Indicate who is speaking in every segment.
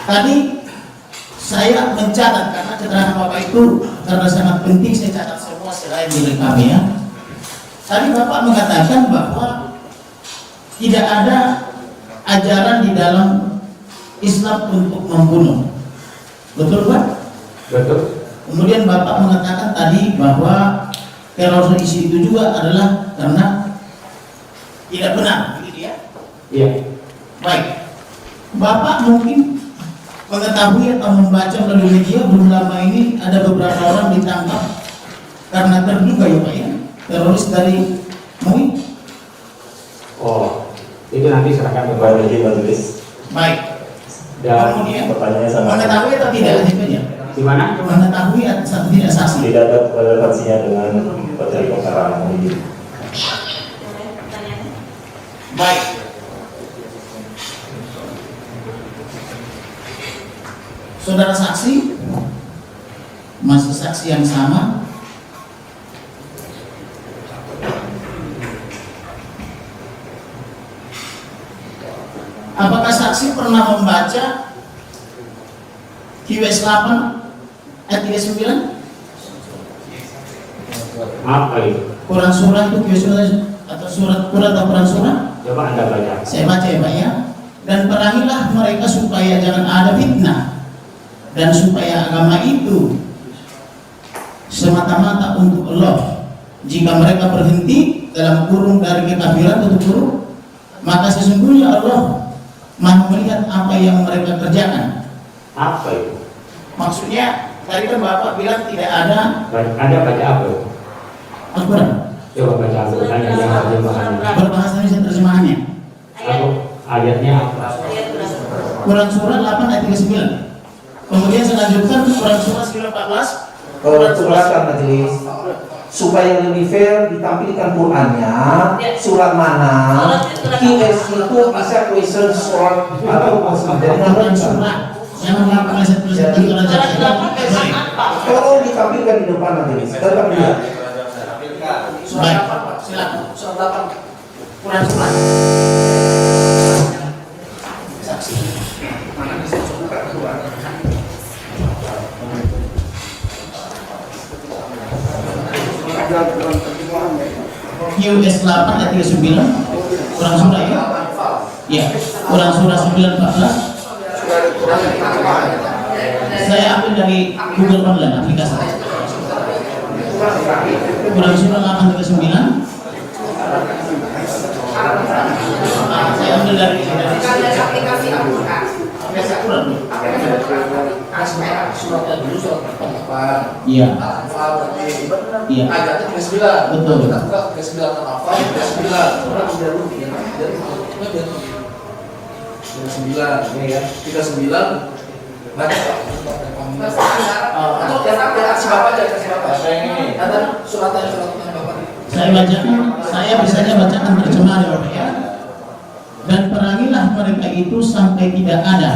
Speaker 1: Tadi saya mencatat karena keterangan Bapak itu karena sangat penting, saya catat semua selain milik kami ya. Tadi Bapak mengatakan bahwa tidak ada ajaran di dalam Islam untuk membunuh. Betul Pak? Betul. Kemudian Bapak mengatakan tadi bahwa teroris itu juga adalah karena tidak benar, begitu ya? Iya. Baik. Bapak mungkin mengetahui atau membaca melalui media belum lama ini ada beberapa orang ditangkap karena terduga ya Pak ya, teroris dari MUI.
Speaker 2: Oh, itu nanti serahkan kepada majelis.
Speaker 1: Baik.
Speaker 2: Dan
Speaker 1: kemudian
Speaker 3: pertanyaannya sama.
Speaker 1: mengetahui atau tidak saksinya?
Speaker 2: Di mana?
Speaker 1: Mengetahui atau tidak saksi?
Speaker 3: Tidak ada relevansinya dengan materi perkara ini.
Speaker 1: Baik. Saudara saksi, masih saksi yang sama. Apakah saksi pernah membaca QS 8 ayat 39?
Speaker 2: Apa itu?
Speaker 1: Quran surah itu QS atau surat Quran atau Quran surah?
Speaker 2: Coba Anda baca.
Speaker 1: Saya baca ya Pak ya. Dan perangilah mereka supaya jangan ada fitnah, dan supaya agama itu semata-mata untuk Allah. Jika mereka berhenti dalam kurung dari kekafiran tutup kurung, maka sesungguhnya Allah Maha melihat apa yang mereka kerjakan.
Speaker 2: Apa itu?
Speaker 1: Maksudnya tadi kan Bapak bilang tidak ada.
Speaker 2: Anda baca apa itu?
Speaker 1: Al-Quran.
Speaker 2: Coba baca Al-Quran yang terjemahannya.
Speaker 1: Berbahasa Indonesia terjemahannya.
Speaker 2: Ayatnya apa?
Speaker 1: Quran surah 8 ayat 39. Kemudian selanjutnya Quran surah 14.
Speaker 4: Quran surah majelis supaya lebih fair ditampilkan Qurannya surat mana QS itu bisa question surat atau dengan
Speaker 1: Quran surah yang 8 ayat 39.
Speaker 4: tolong ditampilkan di depan majelis. Tetap lihat.
Speaker 1: Baik, silakan. Surat 8 Quran surah. Saksi. QS 8 ayat 39 Quran surah ya? Ya, Quran surah 914. Saya ambil dari Google Online aplikasi. Quran surah 8 ayat 9. Saya ambil dari aplikasi Al-Quran. Suratnya dulu surat Al-Fatihah. Iya. Al-Fatihah berarti. Iya. Ayatnya 39. Betul. Kita buka 39 Al-Fatihah 39. Orang sudah rugi ya. Jadi maksudnya biar 39 ya. 39 baca atau kasih Bapak aja, kasih Bapak. Ada suratnya Bapak. Saya bacakan, saya bisanya bacakan terjemahan ya Bapak ya. Dan perangilah mereka itu sampai tidak ada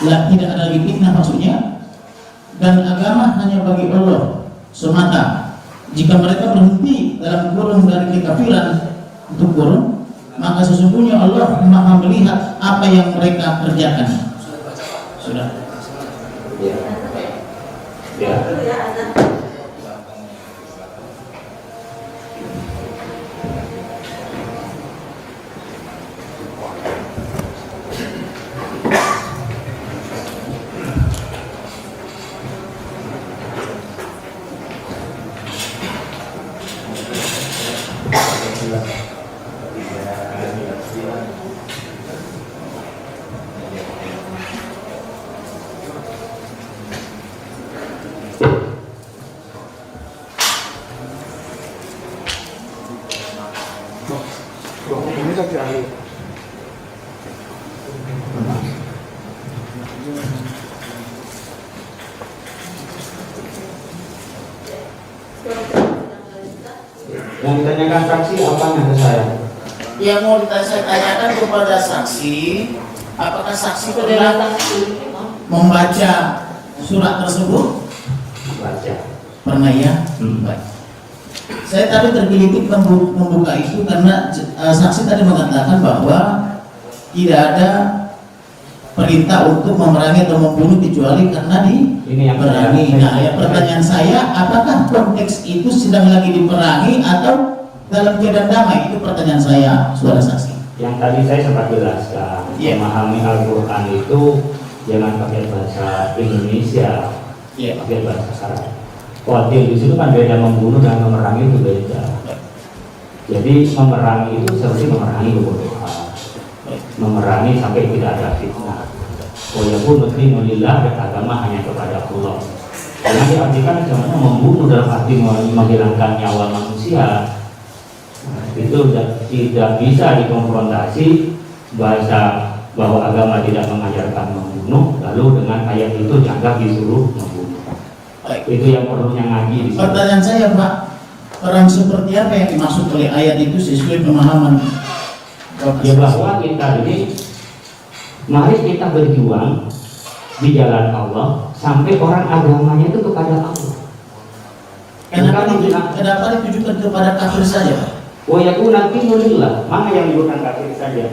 Speaker 1: lagi fitnah maksudnya, dan agama hanya bagi Allah semata. Jika mereka berhenti dalam kurung dari kekafiran untuk kurung, maka sesungguhnya Allah Maha melihat apa yang mereka kerjakan. Sudah.
Speaker 2: Ya. Ya. Yang ditanyakan saksi apa yang saya?
Speaker 1: Yang mau saya tanyakan kepada saksi, apakah saksi pernah membaca surat tersebut?
Speaker 2: Baca.
Speaker 1: Pernah ya? Baik. Saya tadi tergelitik membuka itu karena saksi tadi mengatakan bahwa tidak ada perintah untuk memerangi atau membunuh kecuali karena
Speaker 2: Ini yang
Speaker 1: diperangi. Nah, ya pertanyaan saya, apakah konteks itu sedang lagi diperangi atau dalam keadaan damai? Itu pertanyaan saya, saudara saksi.
Speaker 2: Yang tadi saya sempat jelaskan,
Speaker 1: Iya.
Speaker 2: memahami Al-Quran itu jangan pakai bahasa Indonesia,
Speaker 1: Iya.
Speaker 2: pakai bahasa Arab. Qatil di situ kan beda, membunuh dan memerangi itu beda. Jadi memerangi itu seperti memerangi kebodohan, memerangi sampai tidak ada fitnah. Oh ya pun muslimulillah, beragama hanya kepada Allah. Karena diartikan sebenarnya membunuh dalam arti menghilangkan nyawa manusia. Itu tidak bisa dikonfrontasi bahasa bahwa agama tidak mengajarkan membunuh, lalu dengan ayat itu dianggap disuruh membunuh. Itu yang perlunya ngaji di sini.
Speaker 1: Pertanyaan saya, Pak, perang seperti apa yang dimaksud oleh ayat itu sesuai pemahaman
Speaker 2: Ya bahwa kita ini, mari kita berjuang di jalan Allah sampai orang agamanya itu kepada Allah.
Speaker 1: Kenapa ditujukan kepada kafir saja, Pak?
Speaker 2: Wa yakuna dinulillah, mana yang bukan kafir saja.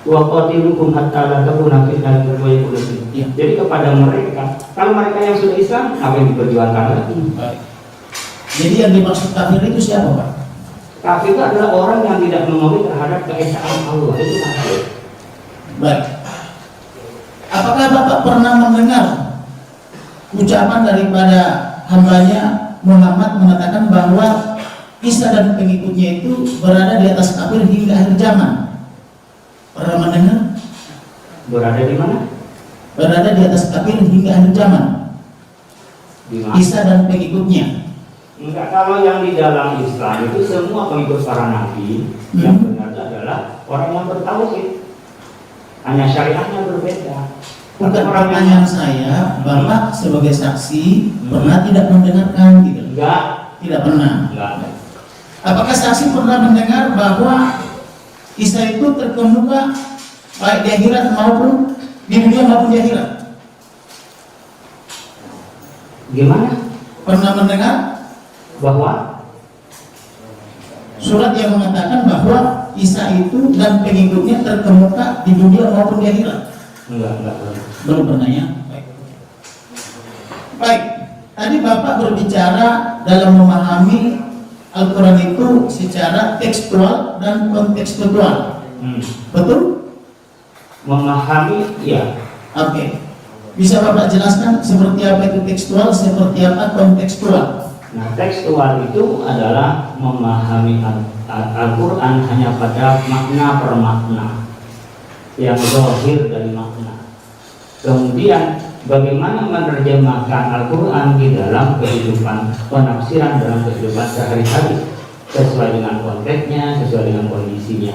Speaker 2: Wa qatilukum hatta la takuna fitnatun wa yakuna din. Jadi kepada mereka, kalau mereka yang sudah Islam, apa yang diperjuangkan lagi?
Speaker 1: Jadi yang dimaksud kafir itu siapa, Pak?
Speaker 2: Kafir itu adalah orang yang tidak mengakui terhadap keesaan Allah, itu kafir.
Speaker 1: Baik. Apakah Bapak pernah mendengar ucapan daripada hambanya Muhammad mengatakan bahwa Isa dan pengikutnya itu berada di atas kafir hingga akhir zaman? Pernah mendengar?
Speaker 2: Berada di mana?
Speaker 1: Berada di atas kafir hingga akhir zaman.
Speaker 2: Di mana?
Speaker 1: Isa dan pengikutnya.
Speaker 2: Enggak, kalau yang di dalam Islam itu semua pengikut para nabi yang benar adalah orang yang bertauhid. Hanya syariatnya berbeda.
Speaker 1: Bukan pertanyaan saya, Bapak sebagai saksi pernah tidak mendengarkan gitu?
Speaker 2: Enggak.
Speaker 1: Tidak pernah.
Speaker 2: Enggak.
Speaker 1: Apakah saksi pernah mendengar bahwa Isa itu terkemuka baik di akhirat maupun di dunia maupun di akhirat?
Speaker 2: Gimana?
Speaker 1: Pernah mendengar
Speaker 2: Bahwa
Speaker 1: surat yang mengatakan bahwa Isa itu dan pengikutnya terkemuka di dunia maupun di akhirat?
Speaker 2: enggak.
Speaker 1: Belum pernah ya? Baik. Tadi Bapak berbicara dalam memahami Al-Quran itu secara tekstual dan kontekstual. Betul?
Speaker 2: Memahami, iya.
Speaker 1: Oke. Bisa Bapak jelaskan seperti apa itu tekstual, seperti apa kontekstual?
Speaker 2: Nah, tekstual itu adalah memahami Al-Quran hanya pada makna per makna, yang zahir dari makna. Kemudian bagaimana menerjemahkan Al-Quran di dalam kehidupan, penafsiran dalam kehidupan sehari-hari sesuai dengan konteksnya, sesuai dengan kondisinya.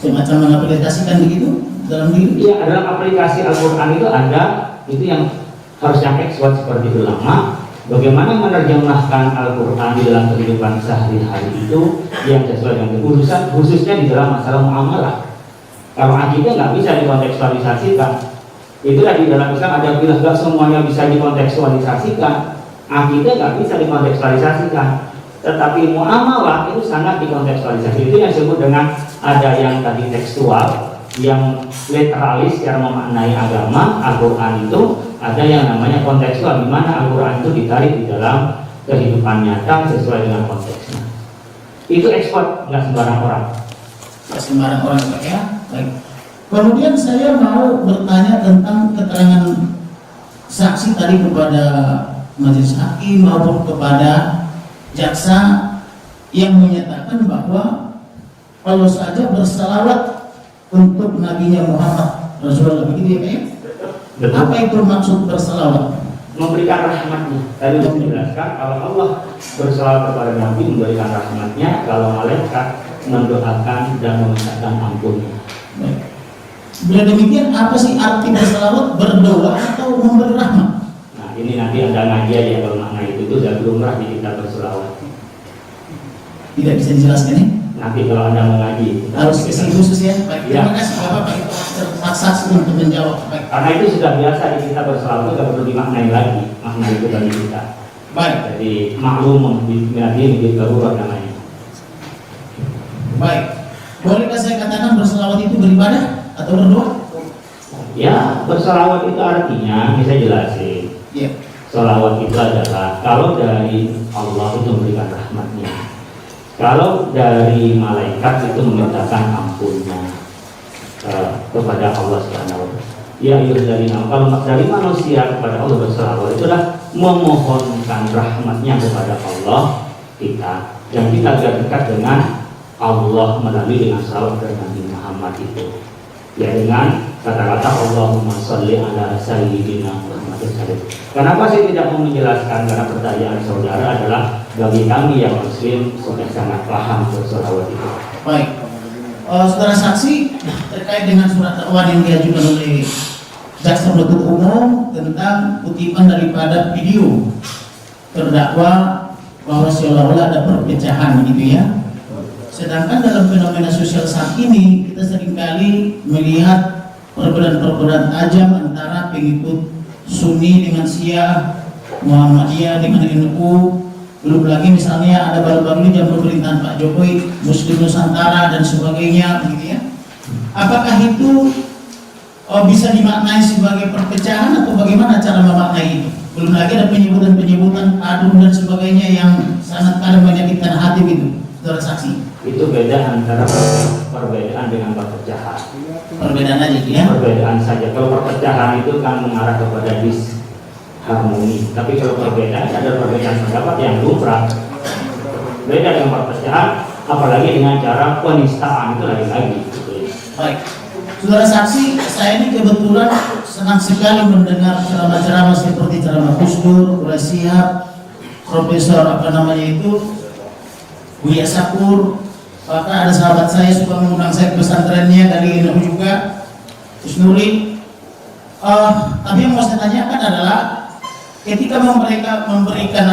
Speaker 1: Semacam mengaplikasikan begitu dalam diri?
Speaker 2: Iya, dalam aplikasi Al-Quran itu ada, itu yang harusnya tekstual seperti ulama. Bagaimana menerjemahkan Al-Quran di dalam kehidupan sehari-hari itu yang sesuai dengan kehususan, khususnya di dalam masalah muamalah. Kalau akidah nggak bisa dikontekstualisasikan. Itulah di dalam Islam ada bilang nggak semuanya bisa dikontekstualisasikan. Akidah nggak bisa dikontekstualisasikan. Tetapi muamalah itu sangat dikontekstualisasi. Itu yang disebut dengan ada yang tadi tekstual, yang literalis secara memaknai agama, Al-Quran itu. Ada yang namanya kontekstual, di mana Al-Quran itu ditarik di dalam kehidupan nyata sesuai dengan konteksnya. Itu ekspor, nggak sembarang orang.
Speaker 1: Nggak sembarang orang ya. Baik. Kemudian saya mau bertanya tentang keterangan saksi tadi kepada majelis hakim maupun kepada jaksa yang menyatakan bahwa kalau saja bersalawat untuk nabinya Muhammad Rasulullah, begitu ya Pak ya?
Speaker 2: Betul.
Speaker 1: Apa itu maksud bersalawat?
Speaker 2: Memberikan rahmatnya. Tadi saya menjelaskan kalau Allah bersalawat kepada Nabi memberikan rahmatnya, kalau malaikat mendoakan dan memintakan ampunnya.
Speaker 1: Baik. Bila demikian, apa sih arti bersalawat? Berdoa atau memberi rahmat?
Speaker 2: Nah ini nanti Anda ngaji aja kalau makna itu sudah lumrah di kitab bersalawat.
Speaker 1: Tidak bisa dijelaskan ya?
Speaker 2: Nanti kalau Anda mau ngaji
Speaker 1: Harus isi khusus ya? Baik,
Speaker 2: Ya.
Speaker 1: terima kasih Bapak terpaksa untuk menjawab. Baik.
Speaker 2: karena itu sudah biasa di kitab bersalawat, itu tidak perlu dimaknai lagi makna itu bagi kita.
Speaker 1: Baik.
Speaker 2: Jadi maklum di darurat namanya.
Speaker 1: Baik. Bolehkah saya katakan berselawat itu beribadah atau berdoa?
Speaker 2: Ya, bersolawat itu artinya, bisa jelasin.
Speaker 1: Ya.
Speaker 2: Solawat itu adalah kalau dari Allah itu memberikan rahmatnya, kalau dari malaikat itu memintakan ampunnya kepada Allah Subhanahu. Ya itu dari kalau dari manusia kepada Allah bersolawat itulah memohonkan rahmatnya kepada Allah kita, dan kita agar dekat dengan Allah melalui dengan salawat kepada Nabi Muhammad itu. Ya dengan kata-kata Allahumma sholli ala sayyidina Muhammadin sallallahu. Kenapa saya tidak mau menjelaskan? Karena pertanyaan saudara adalah bagi kami yang muslim sudah sangat paham bersolawat itu.
Speaker 1: Baik, saudara saksi terkait dengan surat dakwaan yang diajukan oleh jaksa penuntut umum tentang kutipan daripada video terdakwa bahwa seolah-olah ada perpecahan gitu ya. Sedangkan dalam fenomena sosial saat ini kita seringkali melihat perbedaan-perbedaan tajam antara pengikut Sunni dengan Syiah, Muhammadiyah dengan NU. Belum lagi misalnya ada baru-baru ini jam pemerintahan Pak Jokowi, Muslim Nusantara dan sebagainya, gitu ya. Apakah itu bisa dimaknai sebagai perpecahan atau bagaimana cara memaknai itu? Belum lagi ada penyebutan-penyebutan adun dan sebagainya yang sangat kadang menyakitkan hati gitu, saudara saksi.
Speaker 2: Itu beda antara perbedaan dengan perpecahan.
Speaker 1: Perbedaan aja ya.
Speaker 2: Perbedaan saja. Kalau perpecahan itu kan mengarah kepada disharmoni. Tapi kalau perbedaan ada perbedaan pendapat yang lumrah. Beda dengan perpecahan, apalagi dengan cara penistaan itu lagi-lagi.
Speaker 1: Baik, saudara saksi, saya ini kebetulan senang sekali mendengar ceramah-ceramah seperti ceramah Gus Dur, Quraish Shihab, Profesor Buya Sakur. Bahkan ada sahabat saya suka mengundang saya ke pesantrennya dari NU juga, Gus Nuri. Tapi yang mau saya tanyakan adalah ketika mereka memberikan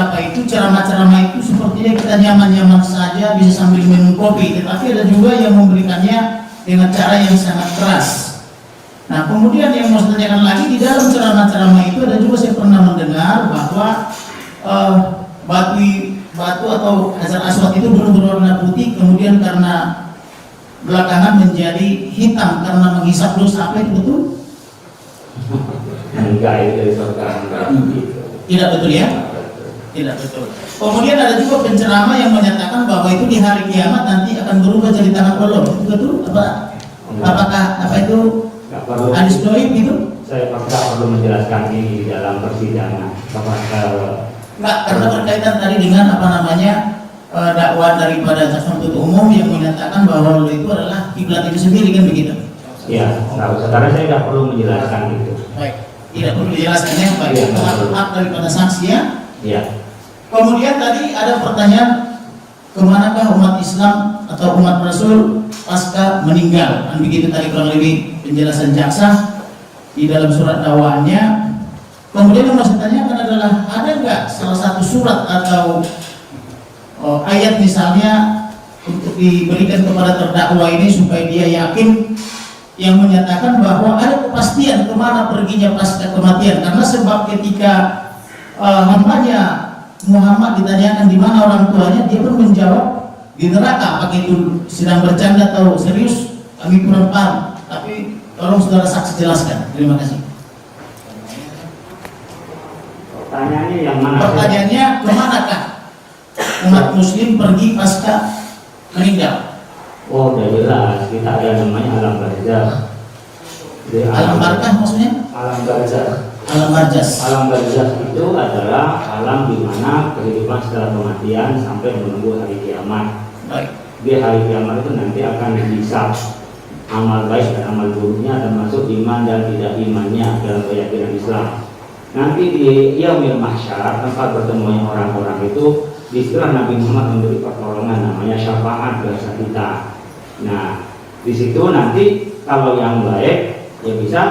Speaker 1: ceramah-ceramah itu sepertinya kita nyaman-nyaman saja bisa sambil minum kopi, tetapi ada juga yang memberikannya dengan cara yang sangat keras. Nah kemudian yang mau saya tanyakan lagi, di dalam ceramah-ceramah itu ada juga saya pernah mendengar bahwa batu atau Hajar Aswad itu dulu berwarna putih, kemudian karena belakangan menjadi hitam karena menghisap dosa. Apa itu betul?
Speaker 2: Enggak, itu dari surga.
Speaker 1: Tidak betul ya? Tidak betul. Kemudian ada juga penceramah yang menyatakan bahwa itu di hari kiamat nanti akan berubah jadi tangan Allah. Itu betul? Apakah itu hadis dhaif gitu? Saya
Speaker 2: perlu menjelaskan ini di dalam persidangan.
Speaker 1: Enggak, karena berkaitan tadi dengan dakwah daripada jaksa penuntut umum yang menyatakan bahwa itu adalah kiblat itu sendiri, kan begitu?
Speaker 2: Ya, saudara saya tidak perlu menjelaskan itu.
Speaker 1: Baik, tidak perlu dijelaskannya, baik.
Speaker 2: Ya,
Speaker 1: Maaf daripada saksi ya.
Speaker 2: Ya.
Speaker 1: Kemudian tadi ada pertanyaan, kemanakah umat Islam atau umat Rasul pasca meninggal? Kan begitu tadi kurang lebih penjelasan jaksa di dalam surat dakwaannya. Kemudian yang mau saya tanyakan adalah, ada nggak salah satu surat atau ayat misalnya untuk diberikan kepada terdakwa ini supaya dia yakin, yang menyatakan bahwa ada kepastian kemana perginya pasca kematian? Karena sebab ketika hambanya Muhammad ditanyakan di mana orang tuanya, dia pun menjawab di neraka. Apakah itu sedang bercanda atau serius? Kami kurang paham. Tapi tolong saudara saksi jelaskan. Terima kasih.
Speaker 2: Pertanyaannya yang mana?
Speaker 1: Pertanyaannya, kemanakah umat muslim pergi pasca meninggal?
Speaker 2: Oh, udah jelas. Kita ada namanya alam barzakh.
Speaker 1: Alam barzakh maksudnya?
Speaker 2: Alam barzakh.
Speaker 1: Alam barzakh.
Speaker 2: Alam barzakh itu adalah alam di mana kehidupan setelah kematian sampai menunggu hari kiamat.
Speaker 1: Baik.
Speaker 2: Di hari kiamat itu nanti akan dihisab amal baik dan amal buruknya, termasuk iman dan tidak imannya dalam keyakinan Islam. Nanti di yaumil mahsyar, tempat bertemunya orang-orang itu, istilah Nabi Muhammad memberi pertolongan namanya syafaat bahasa kita. Nah, di situ nanti kalau yang baik ya bisa,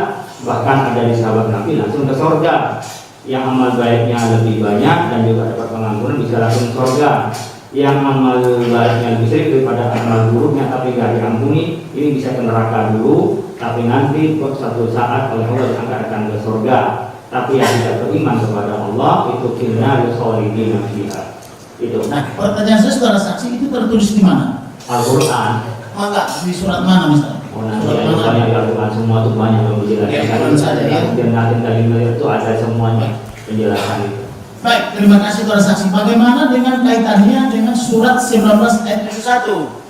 Speaker 2: bahkan ada di sahabat Nabi langsung ke surga. Yang amal baiknya lebih banyak dan juga dapat pengampunan bisa langsung ke surga. Yang amal baiknya lebih sedikit daripada amal buruknya tapi gak diampuni, ini bisa ke neraka dulu, tapi nanti suatu saat oleh Allah diangkatkan ke surga. Tapi yang tidak beriman kepada Allah itu kina yusolidina fiha. Itu.
Speaker 1: Nah, pertanyaan saya saudara saksi, itu tertulis di mana?
Speaker 2: Al-Quran.
Speaker 1: Enggak, di surat mana misalnya?
Speaker 2: Oh, nanti banyak dilakukan semua tuh banyak yang menjelaskan.
Speaker 1: Quran saja ya.
Speaker 2: Dan dari itu ada semuanya penjelasan itu.
Speaker 1: Baik, terima kasih para saksi. Bagaimana dengan kaitannya dengan surat 19 ayat 71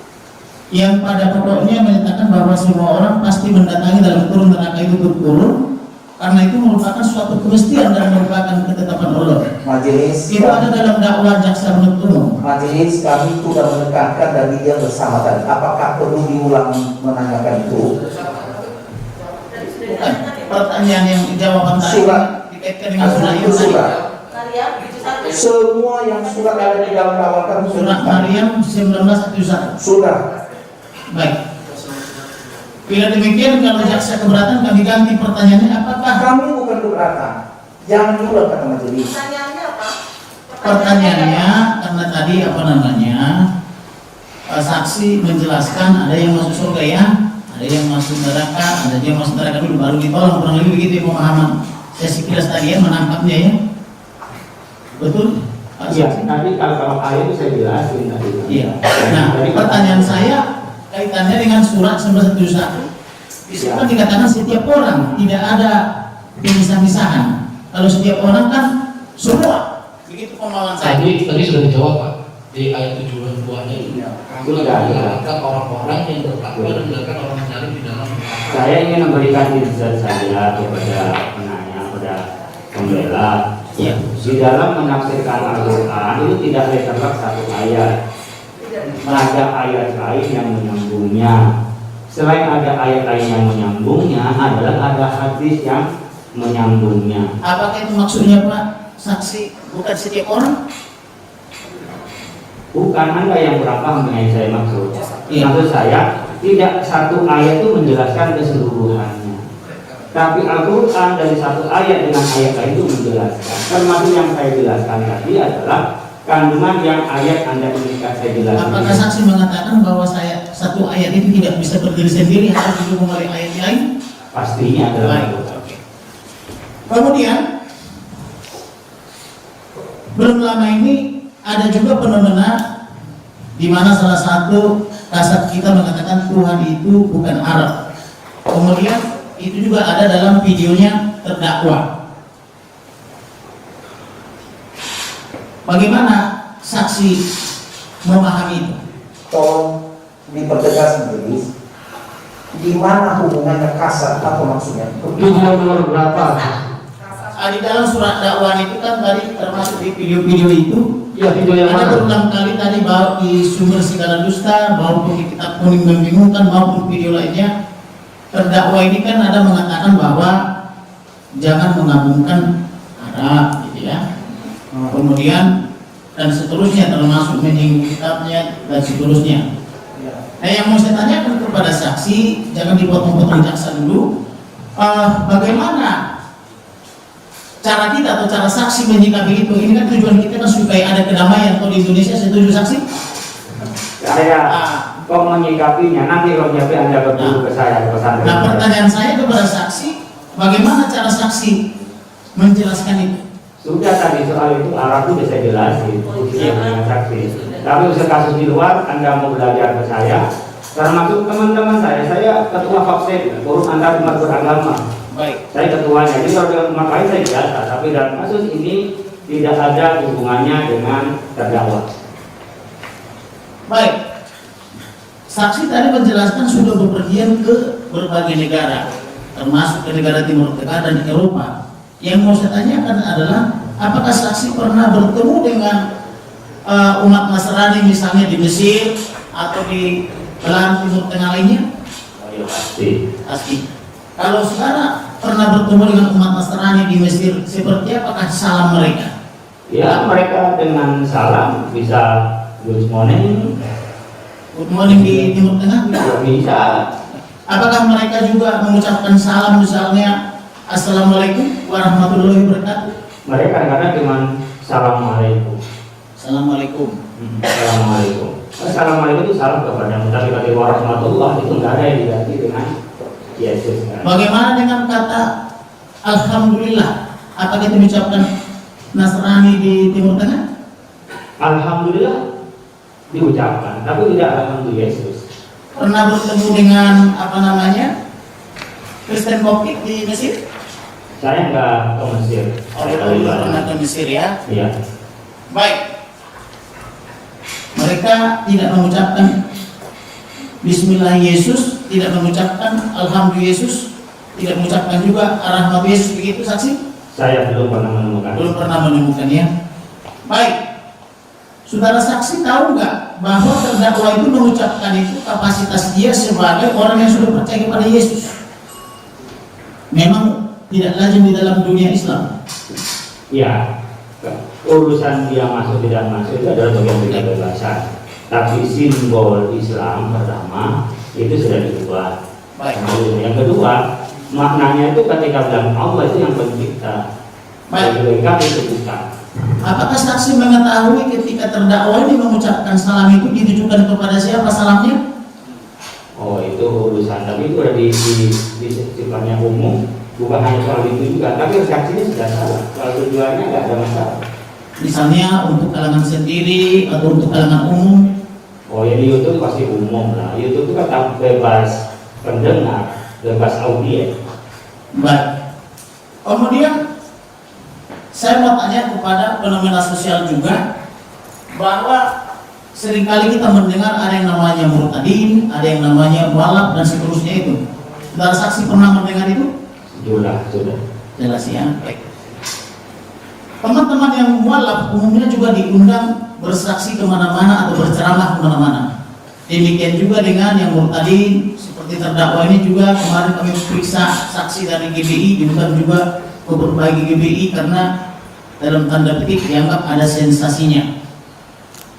Speaker 1: yang pada pokoknya menyatakan bahwa semua orang pasti mendatangi dalam kurung neraka itu turun karena itu merupakan suatu kemestian dan merupakan ketetapan Allah.
Speaker 4: Majelis,
Speaker 1: Itu ada dalam dakwah jaksa penuntut umum.
Speaker 4: majelis kami sudah menekankan dan dia bersama tadi. Apakah perlu diulang menanyakan itu?
Speaker 1: Bukan. Pertanyaan yang jawaban tadi
Speaker 4: Surat.
Speaker 1: dikaitkan dengan surat
Speaker 4: Itu
Speaker 1: yang tadi.
Speaker 4: surat. Semua yang surat ada di dalam dakwah kami
Speaker 1: Surat Maryam 19:1.
Speaker 4: sudah.
Speaker 1: Baik. Bila demikian, kalau jaksa keberatan kami ganti pertanyaannya, apakah
Speaker 4: Kami bukan keberatan. Jangan diulang kata majelis.
Speaker 5: Pertanyaannya apa?
Speaker 1: pertanyaannya karena tadi apa namanya saksi menjelaskan ada yang masuk surga ya, ada yang masuk neraka, ada yang masuk neraka dulu baru ditolong, kurang lebih begitu ya pemahaman saya sekilas tadi ya menangkapnya ya, betul? Pak
Speaker 2: Iya,
Speaker 1: Saksi?
Speaker 2: tadi kalau ayat itu saya jelasin tadi.
Speaker 1: Iya. Nah, pertanyaan saya kaitannya dengan surat 1971. Di situ kan dikatakan setiap orang, tidak ada pemisah-misahan. Kalau setiap orang kan semua. Begitu pemahaman saya.
Speaker 6: Tadi sudah dijawab Pak di ayat 72-nya ini. Kamu
Speaker 2: Sudah,
Speaker 6: mengatakan orang-orang yang bertakwa dan meninggalkan orang zalim di dalam neraka.
Speaker 2: Saya ingin memberikan insight saya kepada penanya, kepada pembela.
Speaker 1: Ya.
Speaker 2: Di dalam menafsirkan Al-Quran itu tidak terdapat satu ayat. Ada ayat lain yang menyambungnya. Selain ada ayat lain yang menyambungnya, adalah ada hadis yang menyambungnya.
Speaker 1: Apakah itu maksudnya Pak Saksi? Bukan setiap orang?
Speaker 2: Bukan, Anda yang kurang paham dengan yang saya maksud.
Speaker 1: Iya.
Speaker 2: Maksud saya, tidak satu ayat itu menjelaskan keseluruhannya. Tapi Al-Quran dari satu ayat dengan ayat lain itu menjelaskan. Termasuk yang saya jelaskan tadi adalah kandungan yang ayat Anda inginkan saya jelaskan.
Speaker 1: Apakah saksi mengatakan bahwa saya satu ayat itu tidak bisa berdiri sendiri, harus didukung oleh ayat lain?
Speaker 2: Pastinya adalah
Speaker 1: Baik. Oke. Kemudian belum lama ini ada juga fenomena di mana salah satu kasat kita mengatakan Tuhan itu bukan Arab. Kemudian itu juga ada dalam videonya terdakwa. Bagaimana saksi memahami itu?
Speaker 4: Tolong dipertegas majelis. Di mana hubungannya kasar? Apa maksudnya?
Speaker 6: Video nomor berapa?
Speaker 1: Di dalam surat dakwaan itu kan tadi termasuk di video-video itu
Speaker 6: Ya, video yang
Speaker 1: ada
Speaker 6: mana?
Speaker 1: berulang kali tadi bahwa di sumber segala dusta maupun di kitab kuning membingungkan maupun video lainnya terdakwa ini kan ada mengatakan bahwa jangan mengagungkan Arab gitu ya, kemudian dan seterusnya termasuk menyinggung kitabnya dan seterusnya. Nah yang mau saya tanyakan kepada saksi, jangan dipotong-potong jaksa dulu, bagaimana cara kita atau cara saksi menyikapi itu? Ini kan tujuan kita kan supaya ada kedamaian. Kalau di Indonesia setuju saksi?
Speaker 2: saya kok menyikapinya, nanti kalau nyampe Anda bertemu ke saya ke pesantren.
Speaker 1: Nah pertanyaan saya kepada saksi, bagaimana cara saksi menjelaskan itu?
Speaker 2: Sudah tadi soal itu Arab itu saya jelasin, khususnya dengan saksi. Tapi untuk kasus di luar, Anda mau belajar ke saya, termasuk teman-teman saya ketua FAPSED, forum antar umat beragama.
Speaker 1: Baik.
Speaker 2: Saya ketuanya, jadi kalau dengan umat lain saya biasa, tapi dalam kasus ini tidak ada hubungannya dengan terdakwa.
Speaker 1: Baik. Saksi tadi menjelaskan sudah bepergian ke berbagai negara, termasuk ke negara Timur Tengah dan Eropa. Yang mau saya tanyakan adalah, apakah saksi pernah bertemu dengan umat Nasrani misalnya di Mesir atau di belahan Timur Tengah lainnya?
Speaker 2: Oh iya pasti.
Speaker 1: Pasti. Kalau saudara pernah bertemu dengan umat Nasrani di Mesir, seperti apakah salam mereka?
Speaker 2: Ya mereka dengan salam bisa good morning,
Speaker 1: Good morning di Timur Tengah?
Speaker 2: bisa.
Speaker 1: Apakah mereka juga mengucapkan salam misalnya Assalamualaikum warahmatullahi wabarakatuh?
Speaker 2: Mereka kadang-kadang cuma assalamualaikum.
Speaker 1: Assalamualaikum.
Speaker 2: Assalamualaikum. Assalamualaikum itu salam kepada tapi kata warahmatullah itu nggak ada yang diganti dengan Yesus. Kan?
Speaker 1: Bagaimana dengan kata Alhamdulillah? Apakah itu diucapkan Nasrani di Timur Tengah?
Speaker 2: Alhamdulillah diucapkan, tapi tidak alhamdulillah Yesus.
Speaker 1: Pernah bertemu dengan apa namanya Kristen Koptik di Mesir?
Speaker 2: Saya nggak ke Mesir.
Speaker 1: Oh,
Speaker 2: Saya
Speaker 1: belum pernah ke Mesir ya.
Speaker 2: Iya.
Speaker 1: Baik. Mereka tidak mengucapkan Bismillah Yesus, tidak mengucapkan Alhamdulillah Yesus, tidak mengucapkan juga Ar-Rahmat Yesus, begitu saksi?
Speaker 2: Saya belum pernah menemukan.
Speaker 1: Belum pernah menemukannya. Baik. Saudara saksi tahu nggak bahwa terdakwa itu mengucapkan itu kapasitas dia sebagai orang yang sudah percaya kepada Yesus? Memang tidak lazim di dalam dunia Islam.
Speaker 2: Ya, urusan dia masuk tidak masuk itu adalah bagian dari kebebasan. Tapi simbol Islam pertama itu sudah diubah.
Speaker 1: Baik.
Speaker 2: Yang kedua, maknanya itu ketika bilang Allah itu yang pencipta.
Speaker 1: Baik.
Speaker 2: Bagi kami itu bukan.
Speaker 1: Apakah saksi mengetahui ketika terdakwa ini mengucapkan salam itu ditujukan kepada siapa salamnya?
Speaker 2: Oh itu urusan, tapi itu sudah di sifatnya umum, bukan hanya soal itu juga. Tapi redaksinya sudah salah. Soal tujuannya nggak ada masalah.
Speaker 1: Misalnya untuk kalangan sendiri atau untuk kalangan umum.
Speaker 2: Oh ya di YouTube pasti umum lah. YouTube itu kan bebas pendengar, bebas audiens.
Speaker 1: Baik. Kemudian saya mau tanya kepada fenomena sosial juga bahwa seringkali kita mendengar ada yang namanya murtadin, ada yang namanya walak dan seterusnya itu. Saudara saksi pernah mendengar itu?
Speaker 2: Sudah.
Speaker 1: Jelas ya. Baik. Teman-teman yang mualaf umumnya juga diundang bersaksi kemana-mana atau berceramah kemana-mana. Demikian juga dengan yang murtadin, seperti terdakwa ini juga kemarin kami periksa saksi dari GBI, diundang juga ke berbagai GBI karena dalam tanda petik dianggap ada sensasinya.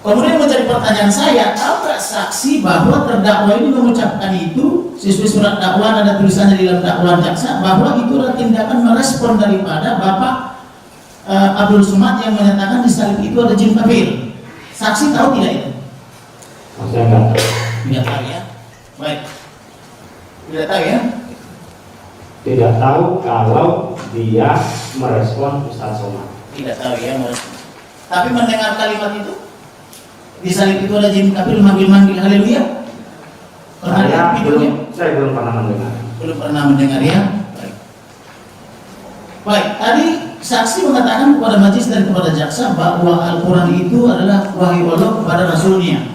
Speaker 1: Kemudian menjadi pertanyaan saya, tahu nggak saksi bahwa terdakwa ini mengucapkan itu sesuai surat dakwaan, ada tulisannya di dalam dakwaan jaksa bahwa itu adalah tindakan merespon daripada Bapak Abdul Somad yang menyatakan di salib itu ada jin kafir. Saksi tahu tidak itu?
Speaker 2: Saya nggak tahu.
Speaker 1: Tidak tahu ya. Baik. Tidak tahu ya.
Speaker 2: Tidak tahu kalau dia merespon Ustaz Somad.
Speaker 1: Tidak tahu ya. Tapi mendengar kalimat itu di salib itu ada jin kafir manggil-manggil haleluya. Pernah lihat videonya?
Speaker 2: Saya belum pernah mendengar.
Speaker 1: Belum pernah mendengar ya. Baik. Baik. Tadi saksi mengatakan kepada majelis dan kepada jaksa bahwa Al-Quran itu adalah wahyu Allah kepada Rasulnya.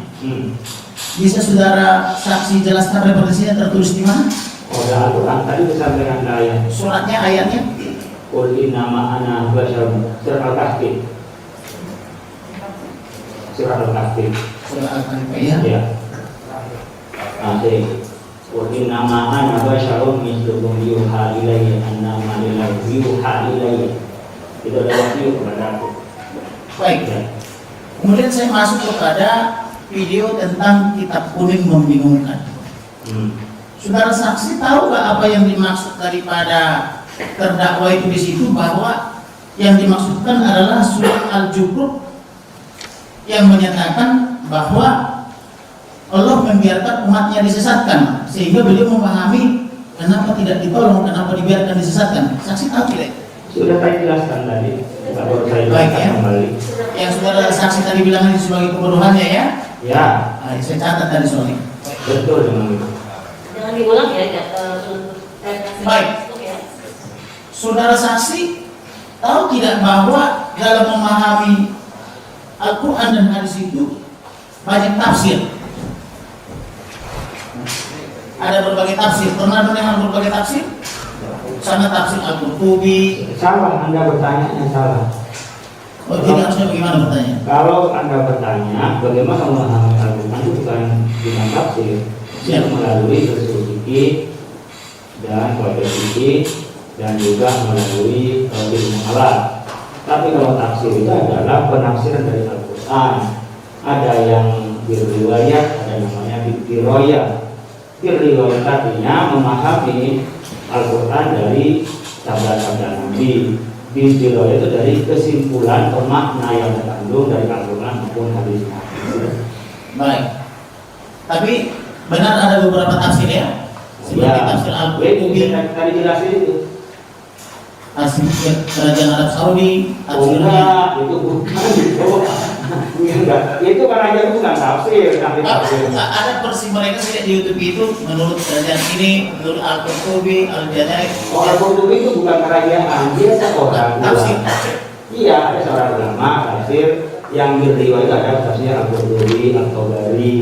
Speaker 1: Bisa saudara saksi jelaskan referensinya tertulis di mana?
Speaker 2: Oh ya Al-Quran tadi disampaikan ayat.
Speaker 1: Suratnya, ayatnya?
Speaker 2: Qul innama ana basyarun. Surat Al-Kahfi. Surat Al-Kahfi.
Speaker 1: Surat Al-Kahfi ya.
Speaker 2: Ya. Nanti Qul innama ana basyarun mislukum yuha ilayya annama lillahi yuha ilayya. Itu adalah wahyu kepada aku.
Speaker 1: Baik.
Speaker 2: Ya.
Speaker 1: Kemudian saya masuk kepada video tentang kitab kuning membingungkan. Saudara saksi tahu nggak apa yang dimaksud daripada terdakwa itu di situ, bahwa yang dimaksudkan adalah surat Al-Jukhruf yang menyatakan bahwa Allah membiarkan umatnya disesatkan, sehingga beliau memahami kenapa tidak ditolong, kenapa dibiarkan disesatkan. Saksi tahu tidak?
Speaker 2: Sudah saya jelaskan tadi. Baru saya
Speaker 1: Baik
Speaker 2: jelaskan
Speaker 1: ya.
Speaker 2: kembali.
Speaker 1: Yang saudara saksi tadi bilang itu sebagai kebodohannya ya.
Speaker 2: Ya,
Speaker 1: Saya catat tadi soalnya.
Speaker 2: betul memang itu.
Speaker 5: Jangan diulang ya.
Speaker 1: Baik. Saudara saksi tahu tidak bahwa dalam memahami Al-Quran dan hadis itu banyak tafsir. Ada berbagai tafsir. Pernah mendengar berbagai tafsir? Sama tafsir Al-Qurtubi.
Speaker 2: Salah, Anda bertanya yang salah.
Speaker 1: Oh, jadi harusnya bagaimana bertanya?
Speaker 2: Kalau Anda bertanya bagaimana memahami Al-Quran itu bukan dengan tafsir,
Speaker 1: Ya.
Speaker 2: itu melalui usul fikih dan kaidah fikih dan juga melalui ilmu alat. Tapi kalau tafsir itu adalah penafsiran dari Al-Quran. Ada yang birriwayat, ada namanya birriwayat. Birriwayat artinya memahami Al-Quran dari sabda-sabda Nabi. Birriwayat itu dari kesimpulan pemakna yang terkandung dari Al-Quran maupun hadis Nabi.
Speaker 1: Baik. Tapi benar ada beberapa tafsir ya. Seperti tafsir Al-Qurtubi,
Speaker 2: Tadi jelasin itu.
Speaker 1: tafsir Kerajaan Arab Saudi,
Speaker 2: Oh
Speaker 1: tafsirnya
Speaker 2: enggak, itu bukan. Enggak, itu kan aja bukan tafsir, tapi tafsir.
Speaker 1: Ada versi mereka sih di YouTube itu menurut kerajaan ini, menurut Al-Qurtubi, Al-Jazari.
Speaker 2: Al-Qurtubi itu bukan kerajaan, dia seorang
Speaker 1: Tafsir.
Speaker 2: Iya, ada seorang ulama tafsir yang diriwayatkan ada tafsir Al-Qurtubi, Al-Tabari,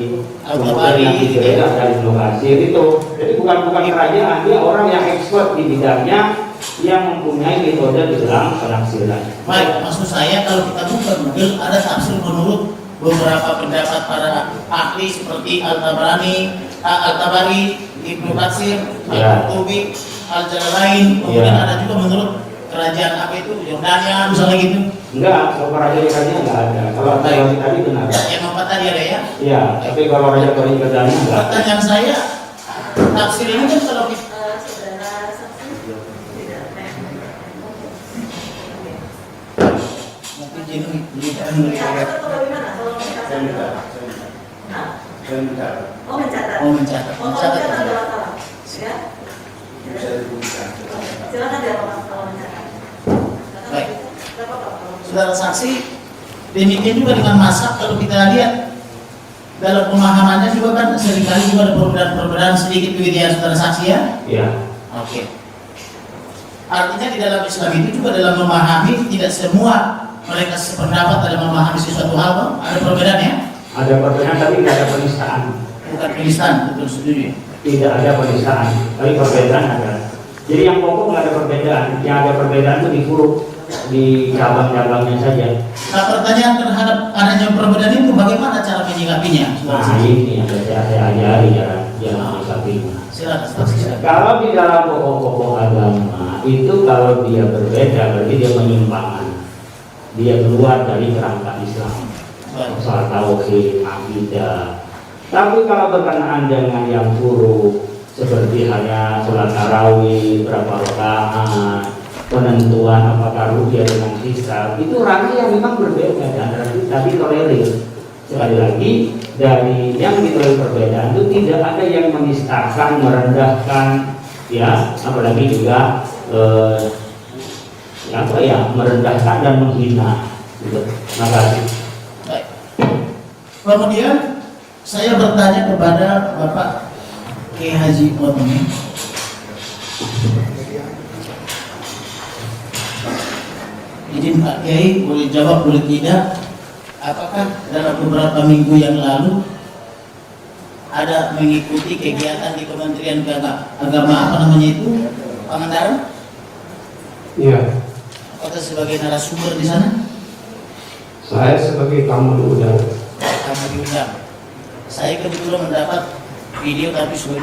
Speaker 2: kemudian yang diriwayatkan ada Ibnu Katsir itu. Jadi bukan kerajaan, dia orang yang expert di bidangnya yang mempunyai metode di dalam penafsiran.
Speaker 1: Baik, maksud saya kalau kita buka Google ada tafsir menurut beberapa pendapat para ahli seperti Al-Tabari, Ibnu Katsir, Al-Qurtubi, Al-Jalalain, kemudian ada juga menurut kerajaan apa itu Yordania misalnya gitu.
Speaker 2: Enggak, kalau kerajaan enggak ada. Kalau yang tadi benar.
Speaker 1: Yang empat tadi ada ya?
Speaker 2: Iya, tapi kalau kerajaan Jordania enggak.
Speaker 1: Pertanyaan saya, tafsir ini kan kalau kita mencatat. Baik. Saudara saksi, demikian juga dengan mazhab kalau kita lihat dalam pemahamannya juga kan seringkali juga ada perbedaan sedikit begitu ya saudara saksi ya?
Speaker 2: Iya.
Speaker 1: Oke. Artinya di dalam Islam itu juga dalam memahami tidak semua mereka sependapat dalam memahami sesuatu hal, Bang. Ada perbedaan ya?
Speaker 2: Ada perbedaan tapi tidak ada penistaan.
Speaker 1: Bukan penistaan, betul setuju.
Speaker 2: Tidak ada penistaan, tapi perbedaan ada. Jadi yang pokok nggak ada perbedaan, yang ada perbedaan itu di huruf, di cabang-cabangnya saja.
Speaker 1: Nah, pertanyaan terhadap adanya perbedaan itu bagaimana cara menyikapinya?
Speaker 2: Nah ini yang saya ajari jalan menyikapinya.
Speaker 1: Silakan, silakan.
Speaker 2: Kalau di dalam pokok-pokok agama itu kalau dia berbeda berarti dia penyimpangan. Dia keluar dari kerangka Islam. Soal tauhid, akidah. Tapi kalau berkenaan dengan yang buruk seperti hanya sholat tarawih, berapa rakaat, penentuan apakah rukyah dengan hisab, itu ranah yang memang berbeda dan kita ditolerir. Sekali lagi dari yang ditolerir perbedaan itu tidak ada yang menistakan, merendahkan, ya, apalagi juga merendahkan dan menghina. Terima kasih.
Speaker 1: Baik. Kemudian saya bertanya kepada Bapak Kiai Haji Otoni. Izin Pak Kiai, boleh jawab boleh tidak? Apakah dalam beberapa minggu yang lalu ada mengikuti kegiatan di Kementerian Agama apa namanya itu Pangandaran?
Speaker 5: Iya,
Speaker 1: Apakah sebagai narasumber di sana?
Speaker 5: saya sebagai tamu diundang.
Speaker 1: Kamu diundang. Saya kebetulan mendapat video tapi sudah